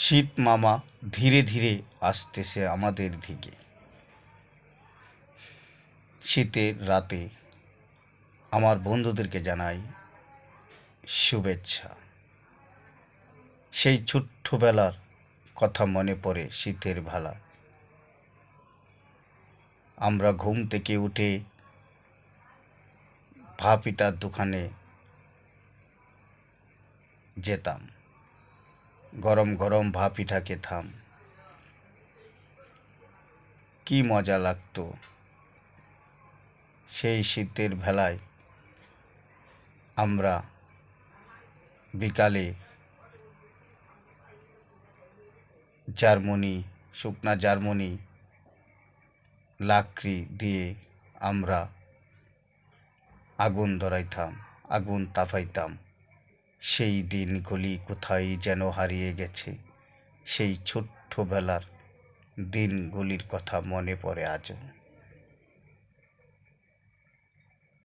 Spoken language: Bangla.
শীত মামা ধীরে ধীরে আসতেছে আমাদের দিকে। শীতের রাতে আমার বন্ধুদেরকে জানাই শুভেচ্ছা। সেই ছোট্টবেলার কথা মনে পড়ে শীতের বেলা। আমরা ঘুম থেকে উঠে ভাপা পিঠার দোকানে যেতাম, গরম গরম ভাপা পিঠা খেতাম। কি মজা লাগতো সেই শীতের বেলায়। আমরা বিকালে শুকনা জার্মনি লাকড়ি দিয়ে আমরা আগুন ধরাইতাম, আগুন তাপাইতাম। সেই দিনগুলি কোথায় যেন হারিয়ে গেছে। সেই ছোট্টবেলার দিনগুলির কথা মনে পড়ে আজও।